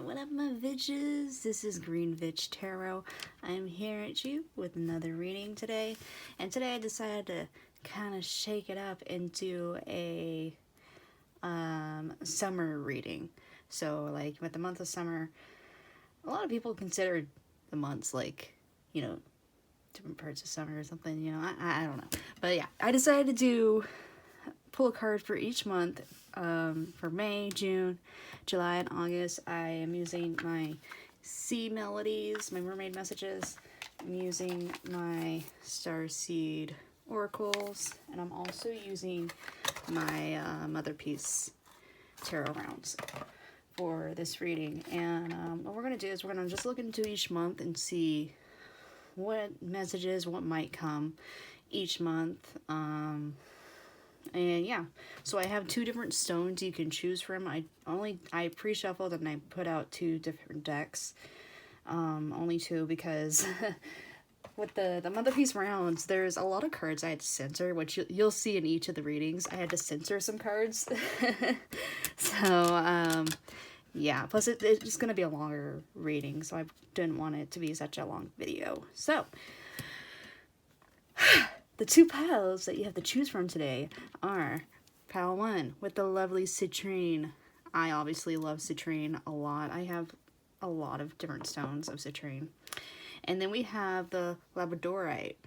what up my bitches? This is Green Bitch Tarot. I'm here at you with another reading today. And today I decided to kind of shake it up into a summer reading. So like with the month of summer, a lot of people consider the months like, you know, different parts of summer or something, you know, I don't know. But yeah, I decided to pull a card for each month. For May, June, July, and August, I am using my sea melodies, my mermaid messages. I'm using my starseed oracles, and I'm also using my mother piece tarot rounds for this reading. And what we're going to do is we're going to just look into each month and see what messages, what might come each month. And yeah, so I have two different stones you can choose from. I pre-shuffled and I put out two different decks. Only two because with the Mother Piece rounds, there's a lot of cards I had to censor, which you'll see in each of the readings. I had to censor some cards. So, yeah, plus it's going to be a longer reading, so I didn't want it to be such a long video. So, the two piles that you have to choose from today are pile 1 with the lovely Citrine. I obviously love Citrine a lot. I have a lot of different stones of Citrine. And then we have the Labradorite.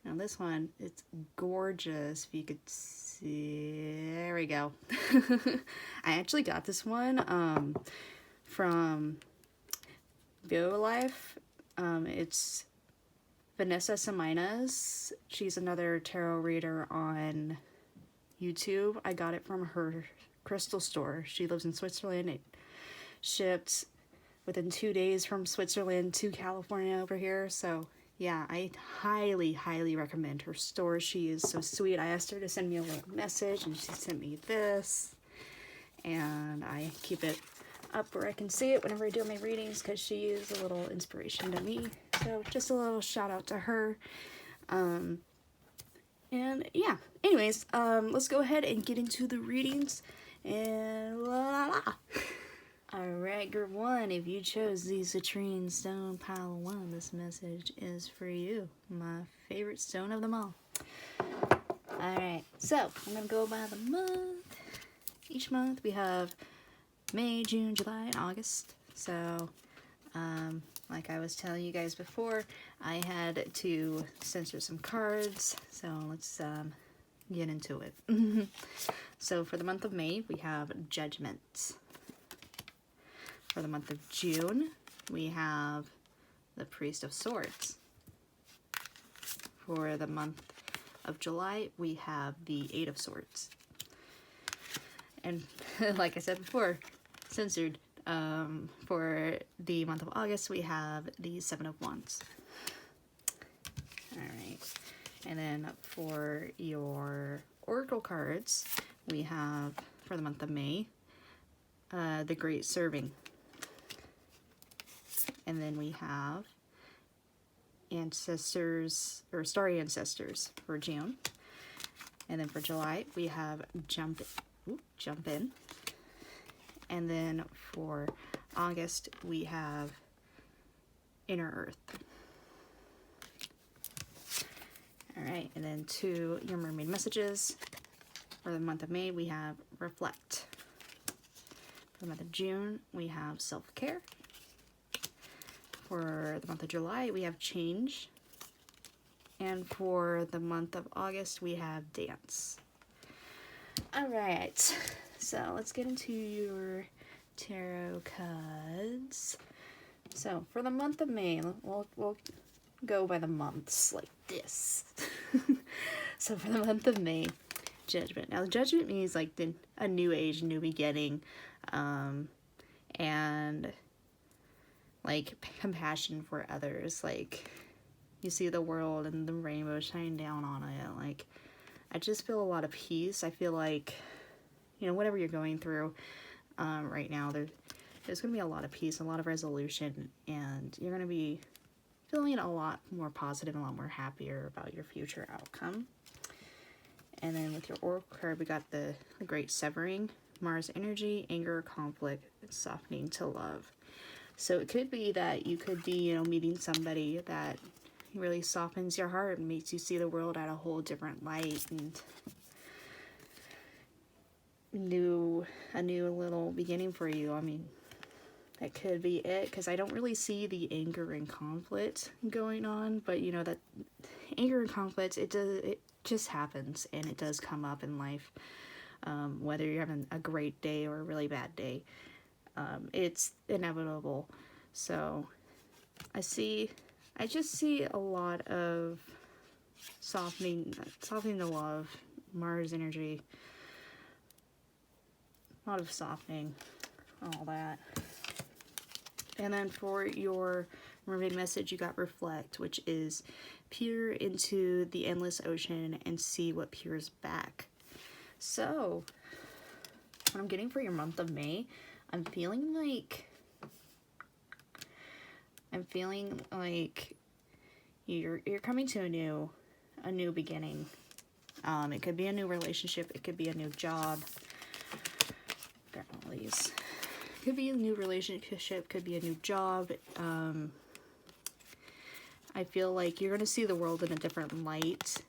Now this one, it's gorgeous. If you could see, there we go. I actually got this one from Beau Life. It's Vanessa Seminas. She's another tarot reader on YouTube. I got it from her crystal store. She lives in Switzerland. It shipped within 2 days from Switzerland to California over here. So yeah, I highly, highly recommend her store. She is so sweet. I asked her to send me a little message and she sent me this. And I keep it up where I can see it whenever I do my readings because she is a little inspiration to me. So just a little shout out to her. And yeah, anyways, let's go ahead and get into the readings. And la la la. Alright, group 1, if you chose the Citrine stone pile 1, this message is for you. My favorite stone of them all. Alright, so I'm going to go by the month. Each month we have May, June, July, and August. So, like I was telling you guys before, I had to censor some cards. So let's get into it. So for the month of May, we have Judgment. For the month of June, we have the Priest of Swords. For the month of July, we have the Eight of Swords. And like I said before, censored. For the month of August, we have the Seven of Wands. Alright. And then for your oracle cards, we have, for the month of May, the Great Serving. And then we have Ancestors, or Starry Ancestors for June. And then for July, we have Jump In. And then for August, we have Inner Earth. Alright, and then to your mermaid messages. For the month of May, we have Reflect. For the month of June, we have Self-Care. For the month of July, we have Change. And for the month of August, we have Dance. Alright, so let's get into your tarot cards. So for the month of May, we'll go by the months like this. So for the month of May, Judgment. Now Judgment means like a new age, new beginning, and like compassion for others. Like you see the world and the rainbow shine down on it. Like I just feel a lot of peace. I feel like, you know, whatever you're going through right now, there's going to be a lot of peace, a lot of resolution, and you're going to be feeling a lot more positive, a lot more happier about your future outcome. And then with your oracle card, we got the Great Severing, Mars energy, anger, conflict, softening to love. So it could be that you could be, meeting somebody that really softens your heart and makes you see the world at a whole different light, and a new little beginning for you. I mean, that could be it, because I don't really see the anger and conflict going on, but that anger and conflict, it just happens, and it does come up in life, whether you're having a great day or a really bad day. It's inevitable. So I just see a lot of softening the love, Mars energy, a lot of softening, all that. And then for your mermaid message, you got reflect, which is peer into the endless ocean and see what peers back. So what I'm getting for your month of May, I'm feeling like you're coming to a new beginning. It could be a new relationship, it could be a new job. Grab all these. Could be a new relationship, could be a new job. I feel like you're going to see the world in a different light.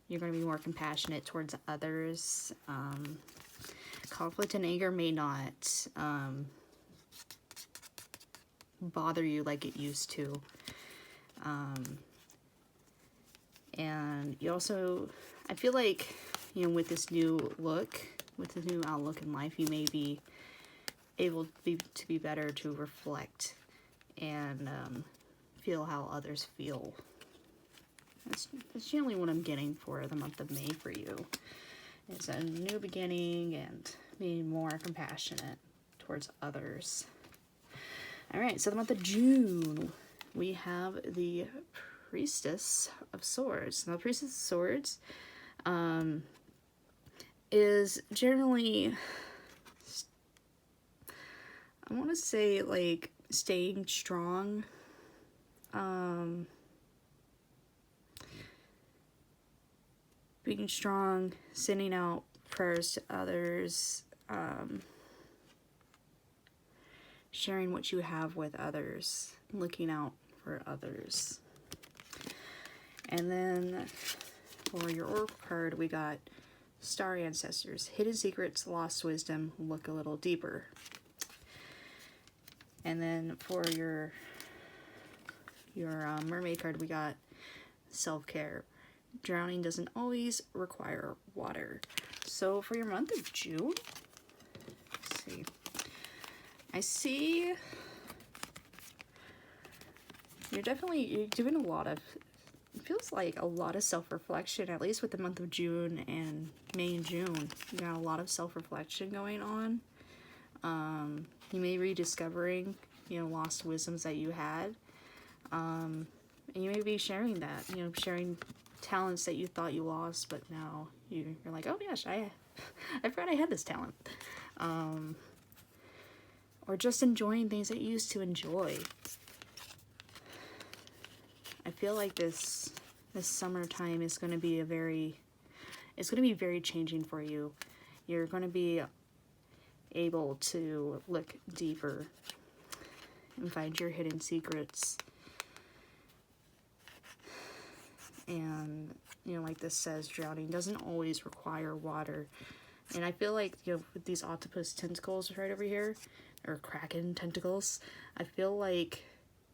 You're going to be more compassionate towards others. Conflict and anger may not bother you like it used to. And you also, I feel like, with this new look, with the new outlook in life, you may be able to be better to reflect and feel how others feel. That's generally what I'm getting for the month of May for you. It's a new beginning and being more compassionate towards others. Alright, so the month of June, we have the Priestess of Swords. Now, the Priestess of Swords is generally, I want to say, like, staying strong. Being strong, sending out prayers to others, sharing what you have with others, looking out for others. And then for your oracle card, we got Star Ancestors, Hidden Secrets, Lost Wisdom, Look a Little Deeper. And then for your mermaid card, we got Self-Care. Drowning doesn't always require water. So for your month of June, let's see. I see you're doing a lot of, it feels like a lot of self-reflection, at least with the month of June and May and June. You got a lot of self-reflection going on. You may be rediscovering, lost wisdoms that you had. And you may be sharing that, sharing talents that you thought you lost, but now you're like, oh gosh, I forgot I had this talent. Or just enjoying things that you used to enjoy. I feel like this summertime is going to be very changing for you. You're going to be able to look deeper and find your hidden secrets. And, like this says, drowning doesn't always require water. And I feel like, with these octopus tentacles right over here, or kraken tentacles, I feel like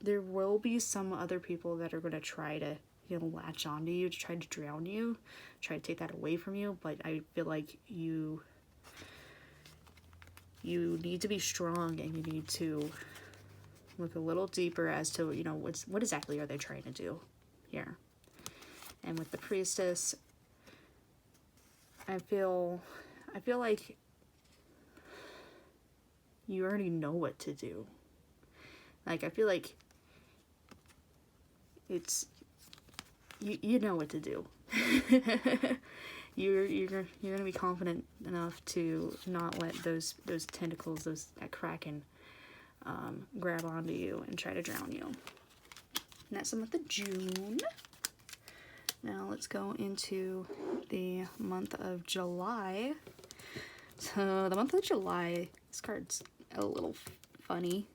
there will be some other people that are going to try to, latch onto you, to try to drown you, try to take that away from you. But I feel like you need to be strong, and you need to look a little deeper as to, what exactly are they trying to do here. And with the Priestess, I feel like you already know what to do. Like, I feel like it's, you know what to do. You're gonna be confident enough to not let those tentacles, that kraken, grab onto you and try to drown you. And that's the month of June. Now let's go into the month of July. So the month of July, this card's a little funny.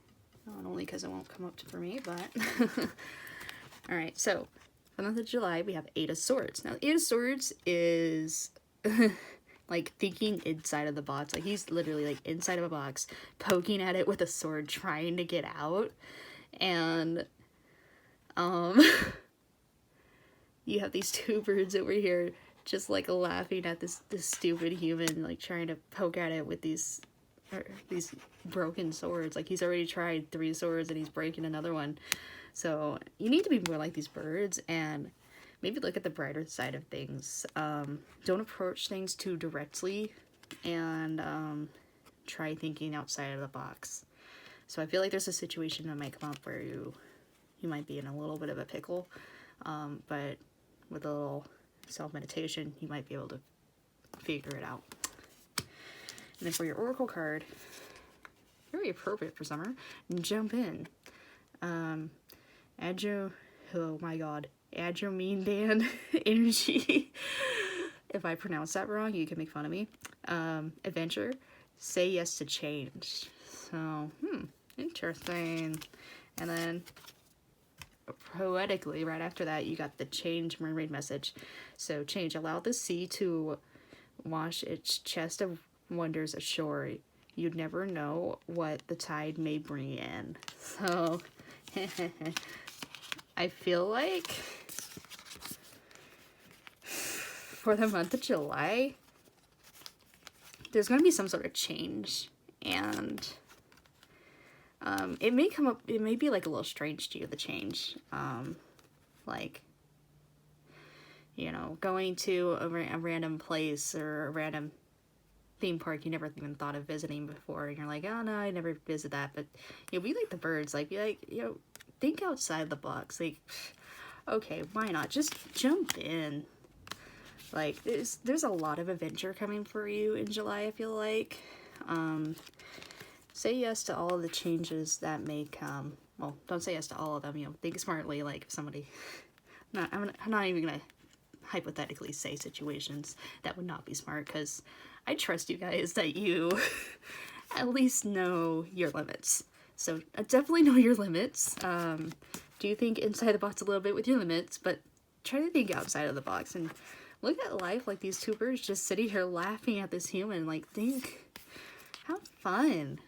Not only because it won't come up for me, but... Alright, so, for the month of July, we have Eight of Swords. Now, Eight of Swords is... like, thinking inside of the box. Like, he's literally, like, inside of a box, poking at it with a sword, trying to get out. And, you have these two birds over here just, like, laughing at this stupid human, like, trying to poke at it with these broken swords. Like, he's already tried 3 swords and he's breaking another one. So, you need to be more like these birds and maybe look at the brighter side of things. Don't approach things too directly, and try thinking outside of the box. So I feel like there's a situation that might come up where you might be in a little bit of a pickle, but with a little self-meditation, you might be able to figure it out. And then for your Oracle card, very appropriate for summer, jump in. Add your, oh my god, add your mean Dan energy. If I pronounce that wrong, you can make fun of me. Adventure, say yes to change. So, interesting. And then, poetically, right after that, you got the change mermaid message. So, change, allow the sea to wash its chest of wonders ashore. You'd never know what the tide may bring in. So, I feel like for the month of July, there's going to be some sort of change, and it may come up, it may be like a little strange to you, the change, like, you know, going to a random place or a random theme park you never even thought of visiting before, and you're like, oh no, I never visit that. But you know, be like the birds, like, be like, you know, think outside the box. Like, okay, why not just jump in? Like, there's a lot of adventure coming for you in July, I feel like. Say yes to all of the changes that may come. Well, don't say yes to all of them, you know, think smartly. Like, if somebody, I'm not even gonna hypothetically say situations that would not be smart, because I trust you guys that you at least know your limits. So definitely know your limits. Do think inside the box a little bit with your limits, but try to think outside of the box and look at life like these two birds just sitting here laughing at this human. Like, think, have fun.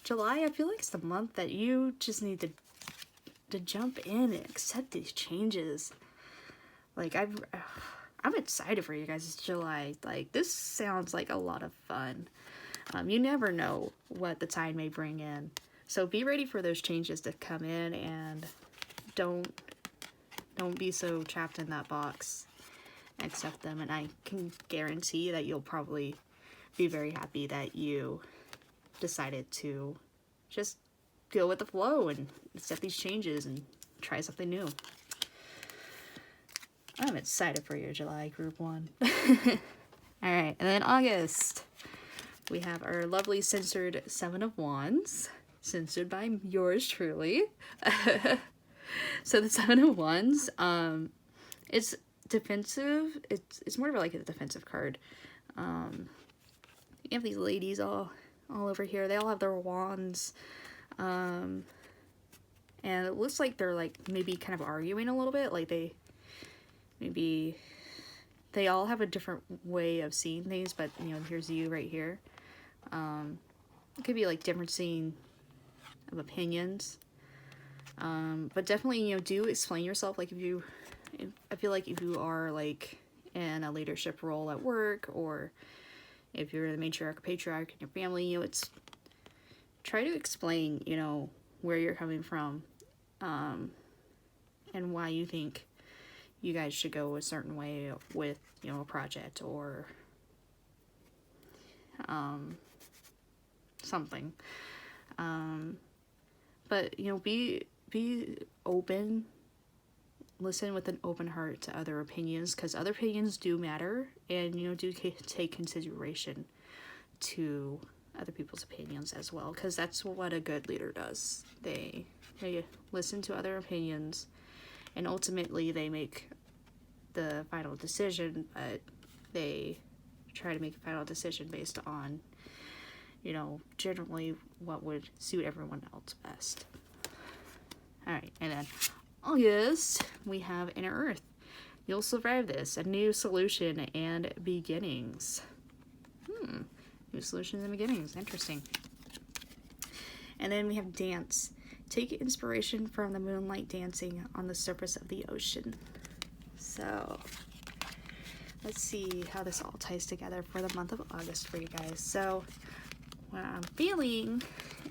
July, I feel like it's the month that you just need to jump in and accept these changes. Like, I'm excited for you guys. It's July. Like, this sounds like a lot of fun. You never know what the tide may bring in. So be ready for those changes to come in, and don't be so trapped in that box. Accept them, and I can guarantee that you'll probably be very happy that you decided to just go with the flow and accept these changes and try something new. I'm excited for you, July, Group 1. Alright, and then August. We have our lovely censored Seven of Wands. Censored by yours truly. So the Seven of Wands, it's defensive. It's more of like a defensive card. You have these ladies all over here. They all have their wands. And it looks like they're like maybe kind of arguing a little bit. Like they all have a different way of seeing things, but you know, here's you right here. It could be like differencing of opinions. But definitely, you know, do explain yourself. Like, I feel like if you are like in a leadership role at work, or if you're the matriarch or patriarch in your family, you know, try to explain, you know, where you're coming from, and why you think you guys should go a certain way with, you know, a project or something. But, you know, be open, listen with an open heart to other opinions, because other opinions do matter, and, you know, do take consideration to other people's opinions as well, because that's what a good leader does. They listen to other opinions, and ultimately they make the final decision, but they try to make a final decision based on, you know, generally what would suit everyone else best. Alright, and then August, we have Inner Earth. You'll survive this. A new solution and beginnings. New solutions and beginnings. Interesting. And then we have Dance. Take inspiration from the moonlight dancing on the surface of the ocean. So, let's see how this all ties together for the month of August for you guys. So, what I'm feeling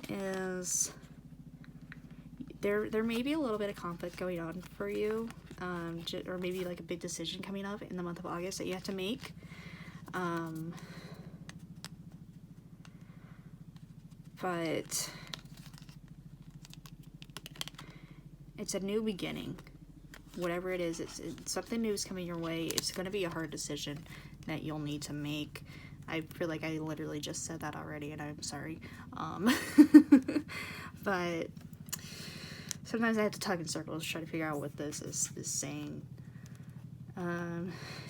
is there may be a little bit of conflict going on for you, or maybe like a big decision coming up in the month of August that you have to make. But it's a new beginning. Whatever it is, it's something new is coming your way. It's going to be a hard decision that you'll need to make. I feel like I literally just said that already, and I'm sorry. But sometimes I have to talk in circles, try to figure out what this is saying.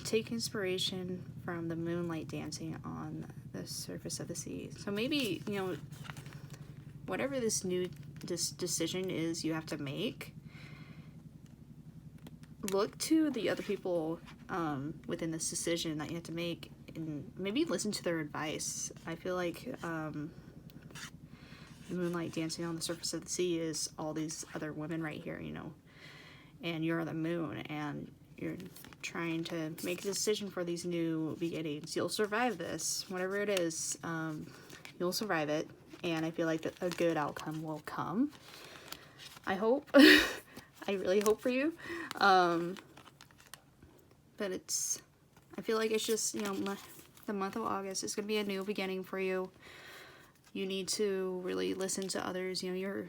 Take inspiration from the moonlight dancing on the surface of the sea. So maybe, you know, whatever this new decision is you have to make, look to the other people within this decision that you have to make, and maybe listen to their advice. I feel like the moonlight dancing on the surface of the sea is all these other women right here, you know, and you're the moon, and you're trying to make a decision for these new beginnings. You'll survive this, whatever it is. You'll survive it, and I feel like a good outcome will come. I hope. I really hope for you. But I feel like it's just, you know, the month of August is going to be a new beginning for you. You need to really listen to others. You know,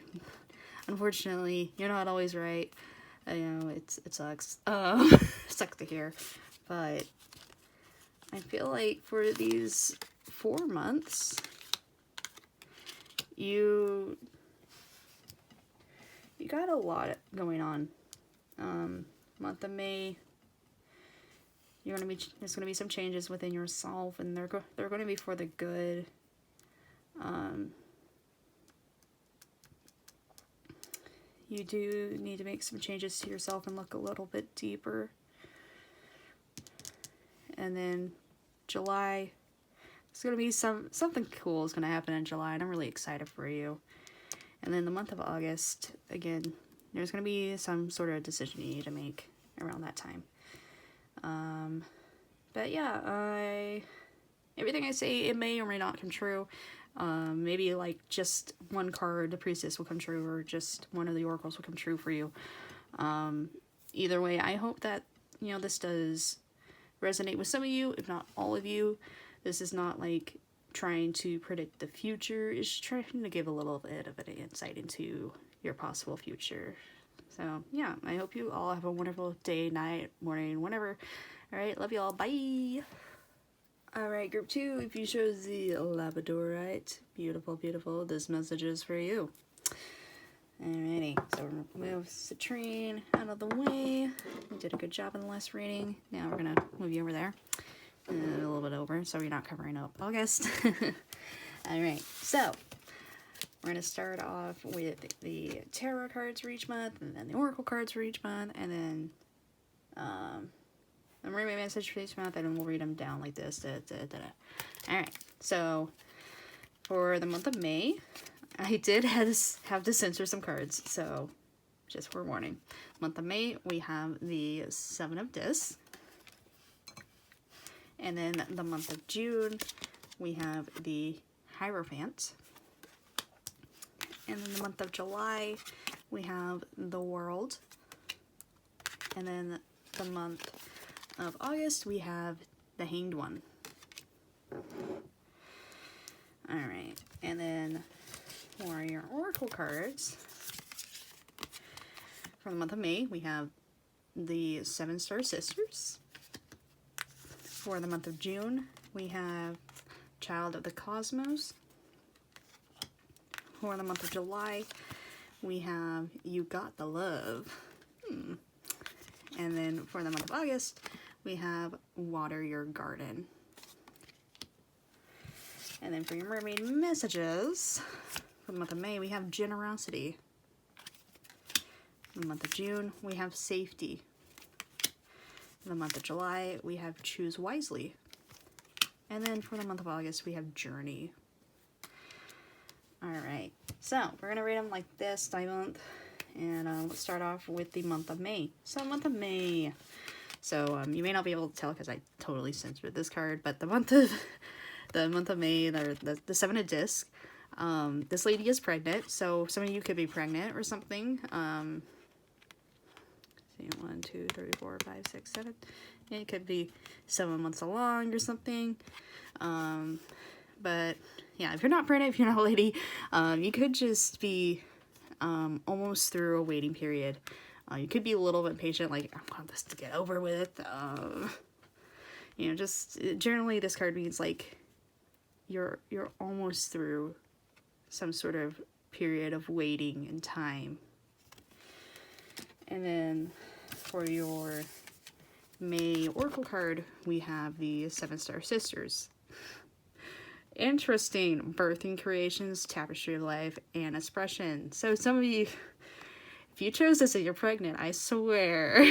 unfortunately, you're not always right. You know, it sucks. It sucks to hear. But I feel like for these 4 months, you got a lot going on. Month of May, there's gonna be some changes within yourself, and they're going to be for the good. You do need to make some changes to yourself and look a little bit deeper. And then July, it's gonna be something cool is gonna happen in July, and I'm really excited for you. And then the month of August, again, there's going to be some sort of decision you need to make around that time. But yeah, everything I say, it may or may not come true. Maybe like just one card, the Priestess, will come true, or just one of the oracles will come true for you. Either way, I hope that, you know, this does resonate with some of you, if not all of you. This is not like trying to predict the future, is trying to give a little bit of an insight into your possible future. So yeah, I hope you all have a wonderful day, night, morning, whenever. Alright, love you all, bye! Alright, group 2, if you chose the Labradorite, beautiful, beautiful, this message is for you. Alrighty, so we're gonna move Citrine out of the way. We did a good job in the last reading. Now we're gonna move you over there. A little bit over, so you're not covering up August. Alright, so we're going to start off with the tarot cards for each month, and then the oracle cards for each month, and then the mermaid message for each month, and then we'll read them down like this. Alright, so for the month of May, I did have to censor some cards, so just forewarning. Month of May, we have the 7 of Discs. And then the month of June, we have the Hierophant. And then the month of July, we have the World. And then the month of August, we have the Hanged One. Alright, and then for your oracle cards, for the month of May, we have the 7 Star Sisters. For the month of June, we have Child of the Cosmos. For the month of July, we have You Got the Love. And then for the month of August, we have Water Your Garden. And then for your mermaid messages, for the month of May, we have generosity. For the month of June, we have safety. For the month of July, we have choose wisely. And then for the month of August, we have journey. Alright, so we're going to read them like this by month. And let's start off with the month of May. So month of May. So you may not be able to tell because I totally censored this card, but the month of May, the Seven of Discs. This lady is pregnant, so some of you could be pregnant or something. See, 1, 2, 3, 4, 5, 6, 7. It could be 7 months along or something. But yeah, if you're not pregnant, if you're not a lady, you could just be almost through a waiting period. You could be a little bit patient, like, I want this to get over with. You know, just generally this card means like you're almost through some sort of period of waiting and time. And then for your May Oracle card, we have the 7-Star Sisters. Interesting. Birthing creations, tapestry of life, and expression. So some of you, if you chose this and you're pregnant, I swear,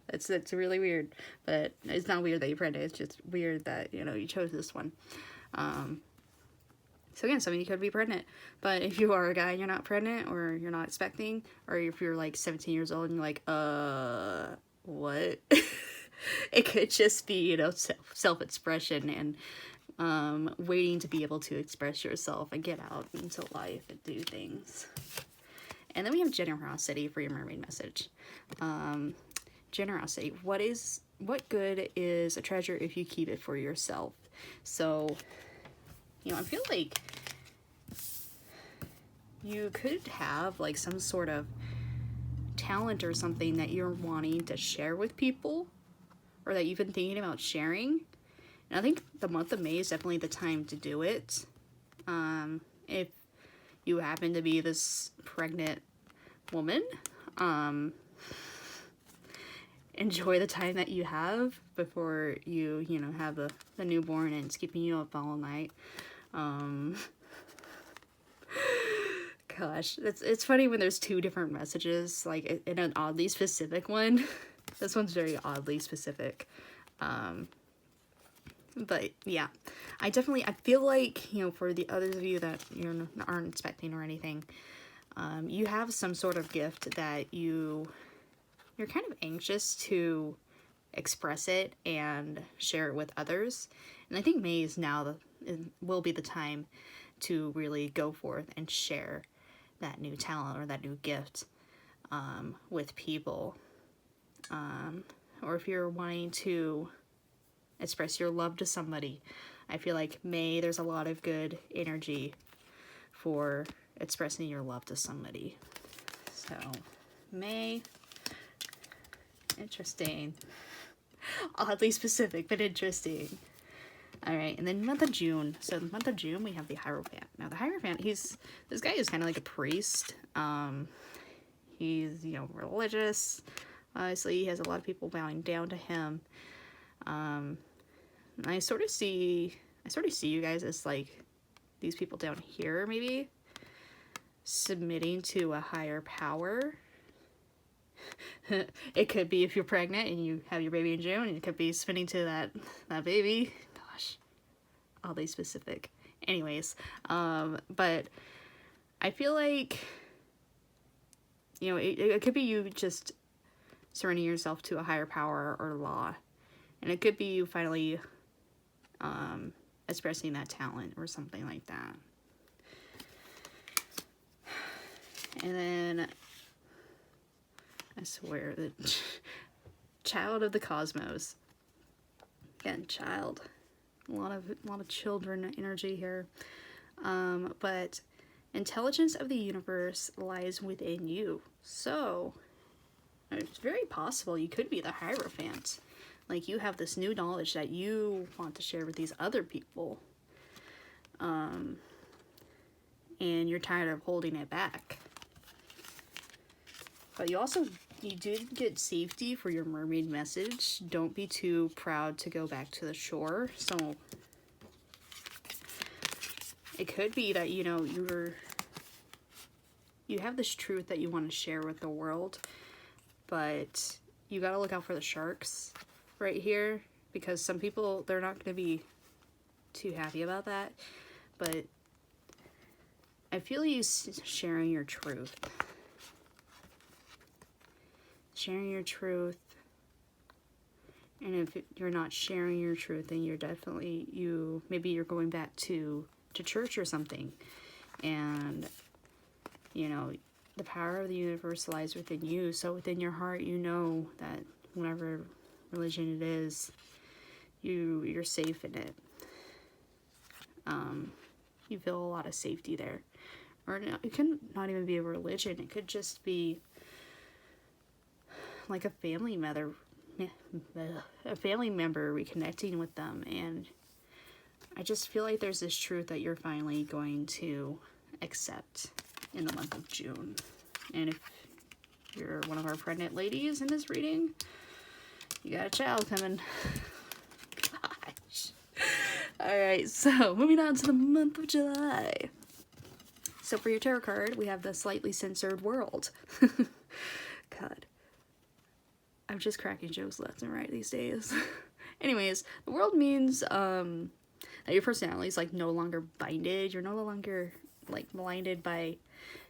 it's really weird. But it's not weird that you're pregnant. It's just weird that, you know, you chose this one. So again, some of you could be pregnant. But if you are a guy and you're not pregnant, or you're not expecting, or if you're like 17 years old and you're like, what? It could just be, you know, self-expression and waiting to be able to express yourself and get out into life and do things. And then we have generosity for your mermaid message. Generosity. What good is a treasure if you keep it for yourself? So, you know, I feel like you could have like some sort of talent or something that you're wanting to share with people, or that you've been thinking about sharing. And I think the month of May is definitely the time to do it. If you happen to be this pregnant woman, enjoy the time that you have before you know, have the newborn and it's keeping you up all night. Gosh, it's funny when there's two different messages, like in an oddly specific one. This one's very oddly specific. But yeah, I feel like, you know, for the others of you that aren't expecting or anything, you have some sort of gift that you're kind of anxious to express it and share it with others. And I think May is now will be the time to really go forth and share that new talent or that new gift with people. Or if you're wanting to express your love to somebody, I feel like May, there's a lot of good energy for expressing your love to somebody. So, May, interesting. Oddly specific, but interesting. Alright, and then month of June. So the month of June, we have the Hierophant. Now the Hierophant, this guy is kind of like a priest. He's, you know, religious. Obviously, he has a lot of people bowing down to him. I sort of see you guys as like these people down here, maybe submitting to a higher power. It could be if you're pregnant and you have your baby in June, and it could be submitting to that baby. Gosh, oddly specific. Anyways, but I feel like, you know, it could be you just surrendering yourself to a higher power or law, and it could be you finally expressing that talent or something like that. And then I swear that child of the cosmos. Again, child. A lot of children energy here. But intelligence of the universe lies within you. So it's very possible you could be the Hierophant. Like, you have this new knowledge that you want to share with these other people. And you're tired of holding it back. But you did get safety for your mermaid message. Don't be too proud to go back to the shore. So it could be that, you know, you have this truth that you want to share with the world, but you got to look out for the sharks right here, because some people, they're not going to be too happy about that. But I feel you sharing your truth. Sharing your truth. And if you're not sharing your truth, then you're definitely, maybe you're going back to church or something. And, you know, the power of the universe lies within you. So within your heart, you know that whatever religion it is, you're safe in it. You feel a lot of safety there. Or no, it could not even be a religion. It could just be like a family member reconnecting with them. And I just feel like there's this truth that you're finally going to accept in the month of June. And if you're one of our pregnant ladies in this reading, you got a child coming. Gosh. Alright, so moving on to the month of July. So for your tarot card, we have the slightly censored world. God. I'm just cracking jokes left and right these days. Anyways, the world means that your personality is like no longer binded. You're no longer like blinded by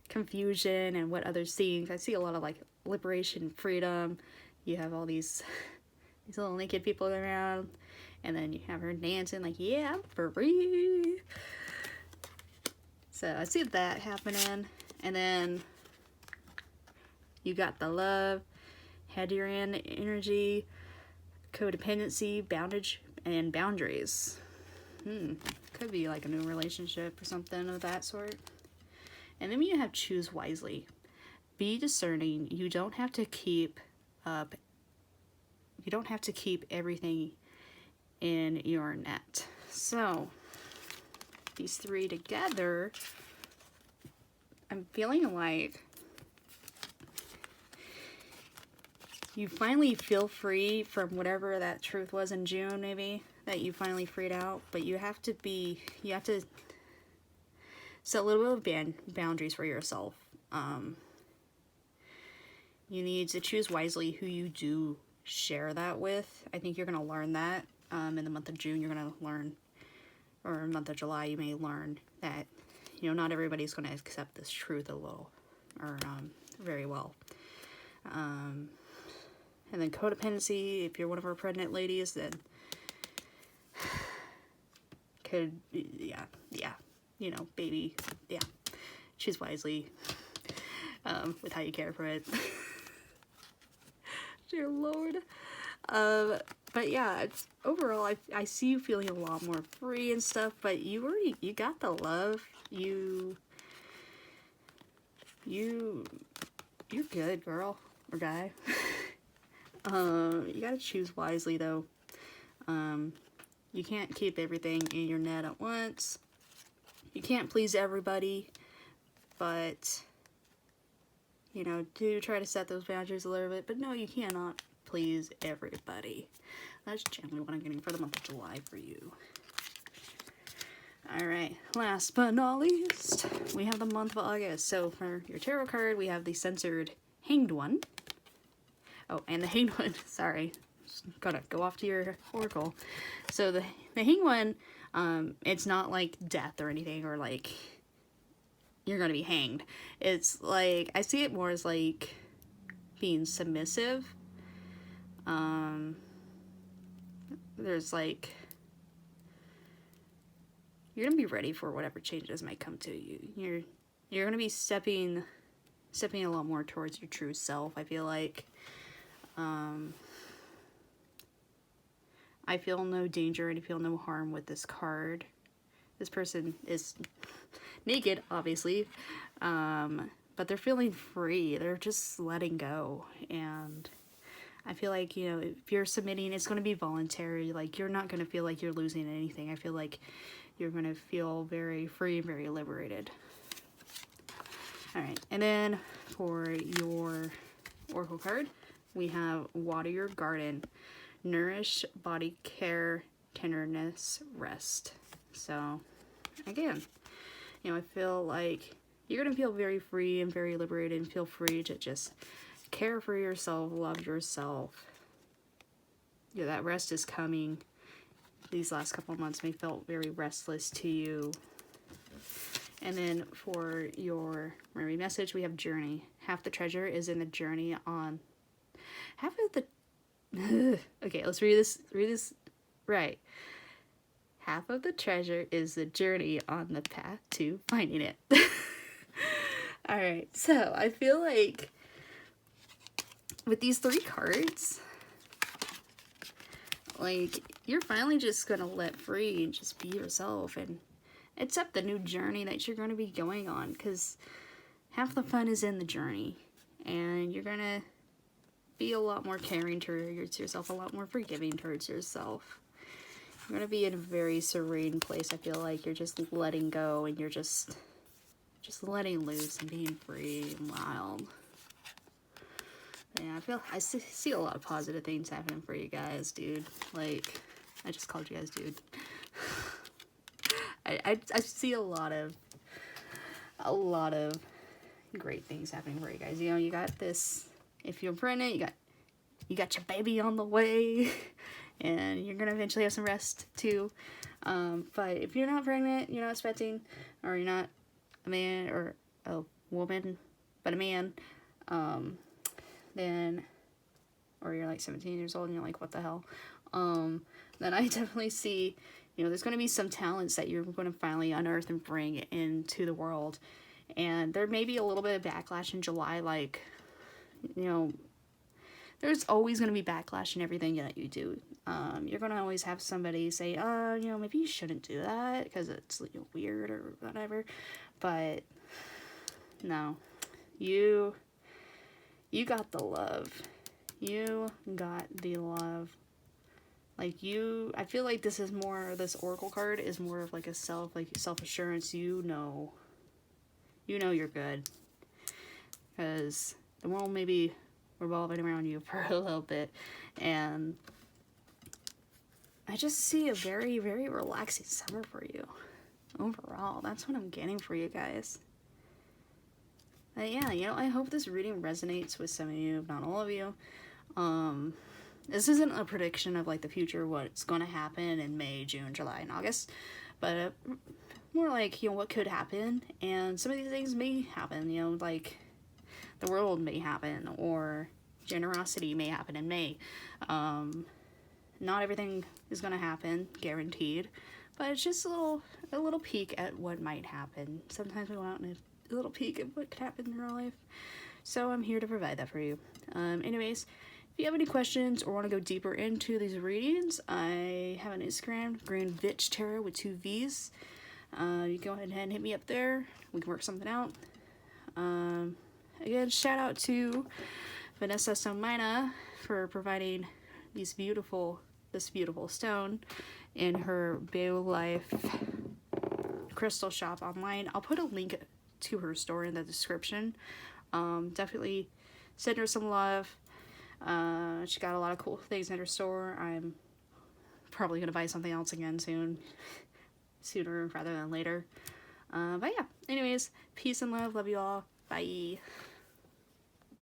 confusion and what others think. I see a lot of like liberation, freedom. You have all these little naked people around, and then you have her dancing like, yeah, I'm free. So I see that happening. And then you got the love, Hadrian energy, codependency, boundaries. Could be like a new relationship or something of that sort. And then you have choose wisely. Be discerning. You don't have to keep up. You don't have to keep everything in your net. So these three together, I'm feeling like you finally feel free from whatever that truth was in June, maybe, that you finally freed out. But you have to set a little bit of boundaries for yourself. You need to choose wisely who you do share that with. I think you're going to learn that in the month of June. You're going to learn, or month of July, you may learn that, you know, not everybody's going to accept this truth very well. And then codependency, if you're one of our pregnant ladies, then could, yeah, you know, baby, yeah, choose wisely with how you care for it. Dear Lord. But yeah, it's overall, I see you feeling a lot more free and stuff, but you got the love. You're good, girl or guy. You gotta choose wisely though. You can't keep everything in your net at once. You can't please everybody, but, you know, do try to set those boundaries a little bit. But no, you cannot please everybody. That's generally what I'm getting for the month of July for you. Alright, last but not least, we have the month of August. So for your tarot card, we have the censored Hanged One. Oh, and the Hanged One, sorry. Just gotta go off to your oracle. So the Hanged One, it's not like death or anything, or like you're gonna be hanged. It's like, I see it more as like being submissive. There's like, you're gonna be ready for whatever changes might come to you. You're gonna be stepping a lot more towards your true self, I feel like. I feel no danger and I feel no harm with this card. This person is naked, obviously, but they're feeling free. They're just letting go. And I feel like, you know, if you're submitting, it's going to be voluntary. Like, you're not going to feel like you're losing anything. I feel like you're going to feel very free and very liberated. Alright, and then for your oracle card, we have Water Your Garden. Nourish, body care, tenderness, rest. So, again, You know, I feel like you're going to feel very free and very liberated and feel free to just care for yourself, love yourself. Yeah, that rest is coming. These last couple of months may felt very restless to you. And then for your memory message, we have journey. Half the treasure is in the journey on... Half of the... Okay, let's read this right. Half of the treasure is the journey on the path to finding it. Alright, so I feel like with these 3 cards, like, you're finally just gonna let free and just be yourself and accept the new journey that you're gonna be going on, because half the fun is in the journey, and you're gonna be a lot more caring towards yourself, a lot more forgiving towards yourself. You're gonna be in a very serene place. I feel like you're just letting go, and you're just letting loose and being free and wild. Yeah, I see a lot of positive things happening for you guys, dude. Like, I just called you guys dude. I see a lot of great things happening for you guys. You know, you got this. If you're pregnant, you got your baby on the way, and you're gonna eventually have some rest too. But if you're not pregnant, you're not expecting, or you're not a man or a woman, but a man, then, or you're like 17 years old and you're like, what the hell? Then I definitely see, you know, there's going to be some talents that you're going to finally unearth and bring into the world. And there may be a little bit of backlash in July, like, you know, there's always going to be backlash in everything that you do. You're going to always have somebody say, oh, you know, maybe you shouldn't do that because it's, you know, weird or whatever. But no, you got the love. You got the love. Like, I feel like this Oracle card is more of like a self-assurance. You know you're good. Because the world may be revolving around you for a little bit. And I just see a very, very relaxing summer for you. Overall, that's what I'm getting for you guys. But yeah, you know, I hope this reading resonates with some of you, if not all of you. This isn't a prediction of like the future, what's going to happen in May, June, July, and August, but more like, you know, what could happen, and some of these things may happen, you know, like the world may happen, or generosity may happen in May. Not everything is going to happen, guaranteed, but it's just a little peek at what might happen. Sometimes we want a little peek at what could happen in our life, so I'm here to provide that for you. Anyways, if you have any questions or want to go deeper into these readings, I have an Instagram, Greenvitch Tarot with 2 V's. You can go ahead and hit me up there. We can work something out. Again, shout out to Vanessa Somina for providing this beautiful stone in her Beau Life crystal shop online. I'll put a link to her store in the description. Definitely send her some love. She got a lot of cool things in her store. I'm probably gonna buy something else again sooner rather than later. But yeah, anyways, peace and love you all. Bye.